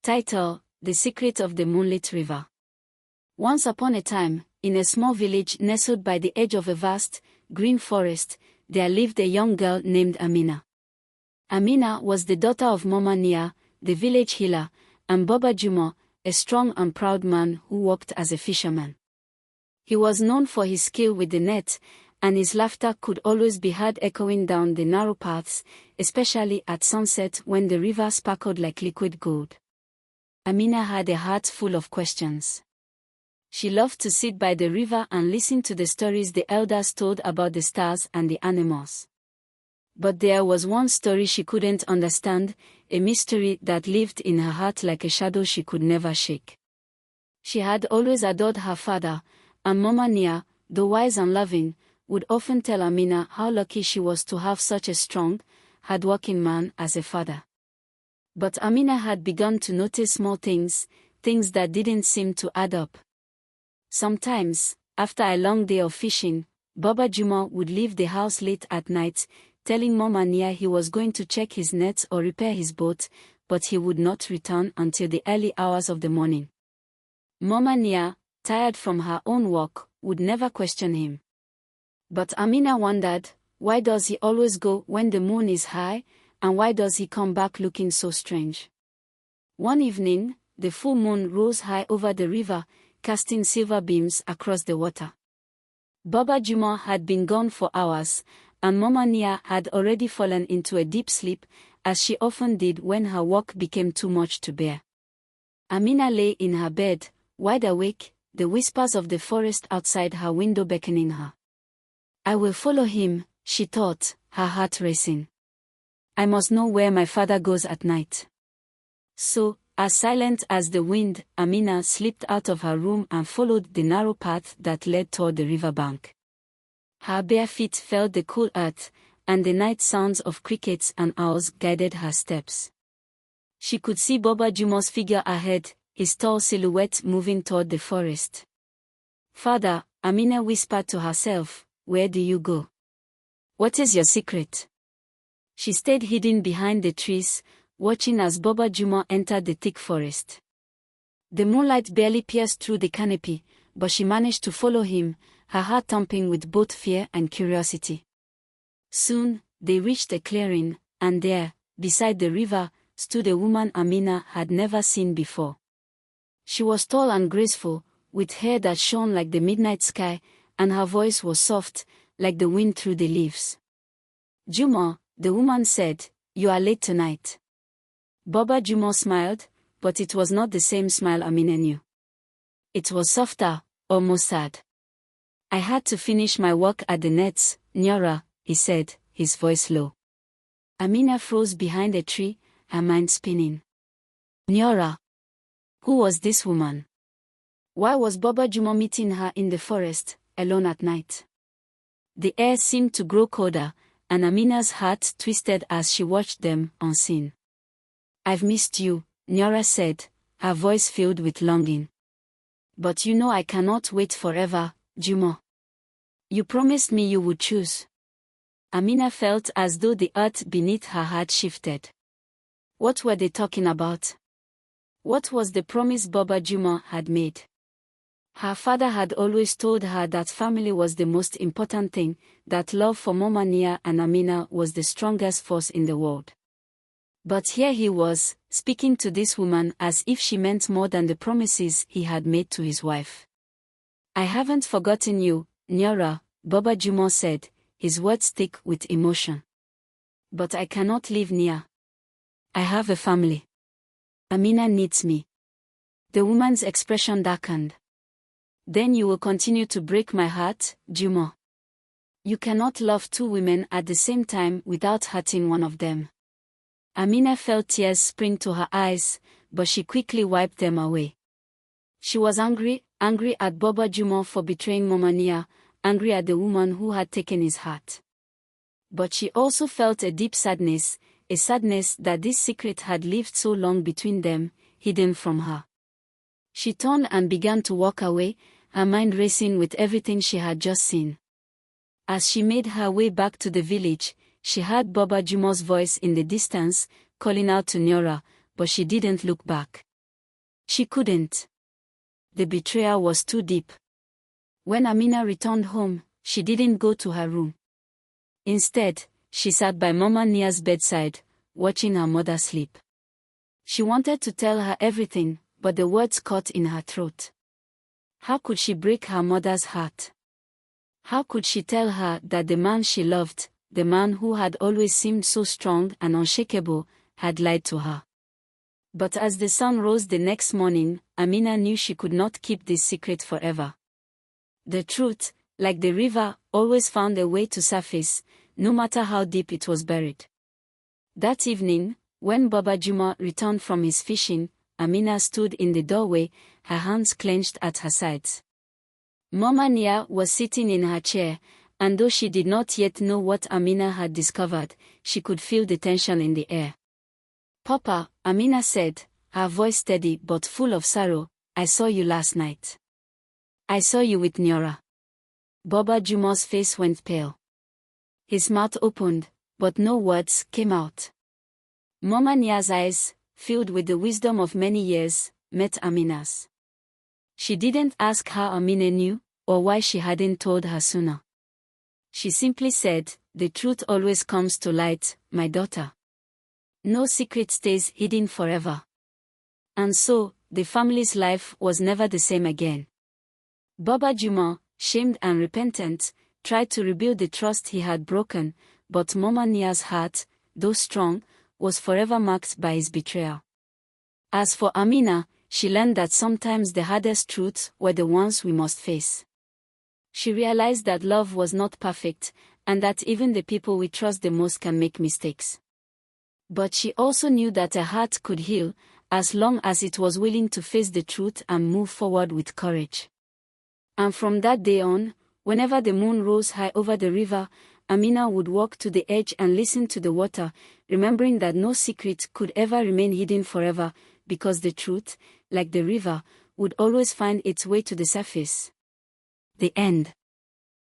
Title: The Secret of the Moonlit River. Once upon a time, in a small village nestled by the edge of a vast, green forest, there lived a young girl named Amina. Amina was the daughter of omalicha, the village healer, and Baba Juma, a strong and proud man who worked as a fisherman. He was known for his skill with the net, and his laughter could always be heard echoing down the narrow paths, especially at sunset when the river sparkled like liquid gold. Amina had a heart full of questions. She loved to sit by the river and listen to the stories the elders told about the stars and the animals. But there was one story she couldn't understand, a mystery that lived in her heart like a shadow she could never shake. She had always adored her father, and omalicha, though wise and loving, would often tell Amina how lucky she was to have such a strong, hard-working man as a father. But Amina had begun to notice small things that didn't seem to add up. Sometimes, after a long day of fishing, Baba Juma would leave the house late at night, telling omalicha he was going to check his nets or repair his boat, but he would not return until the early hours of the morning. Omalicha, tired from her own work, would never question him. But Amina wondered, why does he always go when the moon is high, and why does he come back looking so strange? One evening, the full moon rose high over the river, casting silver beams across the water. Baba Juma had been gone for hours, and omalicha had already fallen into a deep sleep, as she often did when her work became too much to bear. Amina lay in her bed, wide awake, the whispers of the forest outside her window beckoning her. I will follow him, she thought, her heart racing. I must know where my father goes at night. So, as silent as the wind, Amina slipped out of her room and followed the narrow path that led toward the riverbank. Her bare feet felt the cool earth, and the night sounds of crickets and owls guided her steps. She could see Baba Juma's figure ahead, his tall silhouette moving toward the forest. Father, Amina whispered to herself, where do you go? What is your secret? She stayed hidden behind the trees, watching as Baba Juma entered the thick forest. The moonlight barely pierced through the canopy, but she managed to follow him, her heart thumping with both fear and curiosity. Soon, they reached a clearing, and there, beside the river, stood a woman Amina had never seen before. She was tall and graceful, with hair that shone like the midnight sky, and her voice was soft, like the wind through the leaves. Juma, the woman said, you are late tonight. Baba Juma smiled, but it was not the same smile Amina knew. It was softer, almost sad. I had to finish my work at the nets, Nyora, he said, his voice low. Amina froze behind a tree, her mind spinning. Nyora. Who was this woman? Why was Baba Juma meeting her in the forest, alone at night? The air seemed to grow colder, and Amina's heart twisted as she watched them, unseen. I've missed you, Nyora said, her voice filled with longing. But you know I cannot wait forever, Juma. You promised me you would choose. Amina felt as though the earth beneath her had shifted. What were they talking about? What was the promise Baba Juma had made? Her father had always told her that family was the most important thing, that love for omalicha and Amina was the strongest force in the world. But here he was, speaking to this woman as if she meant more than the promises he had made to his wife. I haven't forgotten you, Nyora, Baba Juma said, his words thick with emotion. But I cannot live near. I have a family. Amina needs me. The woman's expression darkened. Then you will continue to break my heart, Juma. You cannot love two women at the same time without hurting one of them. Amina felt tears spring to her eyes, but she quickly wiped them away. She was angry at Baba Juma for betraying omalicha, angry at the woman who had taken his heart. But she also felt a deep sadness, a sadness that this secret had lived so long between them, hidden from her. She turned and began to walk away, her mind racing with everything she had just seen. As she made her way back to the village, she heard Baba Juma's voice in the distance, calling out to Nyora, but she didn't look back. She couldn't. The betrayal was too deep. When Amina returned home, she didn't go to her room. Instead, she sat by Mama Nia's bedside, watching her mother sleep. She wanted to tell her everything, but the words caught in her throat. How could she break her mother's heart? How could she tell her that the man she loved, the man who had always seemed so strong and unshakable, had lied to her? But as the sun rose the next morning, Amina knew she could not keep this secret forever. The truth, like the river, always found a way to surface, no matter how deep it was buried. That evening, when Baba Juma returned from his fishing, Amina stood in the doorway, her hands clenched at her sides. Mama Nia was sitting in her chair, and though she did not yet know what Amina had discovered, she could feel the tension in the air. "Papa," Amina said, her voice steady but full of sorrow, "I saw you last night. I saw you with Nyora." Baba Juma's face went pale. His mouth opened, but no words came out. Mama Nia's eyes, filled with the wisdom of many years, met Amina's. She didn't ask how Amina knew, or why she hadn't told her sooner. She simply said, "The truth always comes to light, my daughter. No secret stays hidden forever." And so, the family's life was never the same again. Baba Juma, shamed and repentant, tried to rebuild the trust he had broken, but Mama Nia's heart, though strong, was forever marked by his betrayal. As for Amina, she learned that sometimes the hardest truths were the ones we must face. She realized that love was not perfect, and that even the people we trust the most can make mistakes. But she also knew that a heart could heal, as long as it was willing to face the truth and move forward with courage. And from that day on, whenever the moon rose high over the river, Amina would walk to the edge and listen to the water, remembering that no secret could ever remain hidden forever, because the truth, like the river, would always find its way to the surface. The end.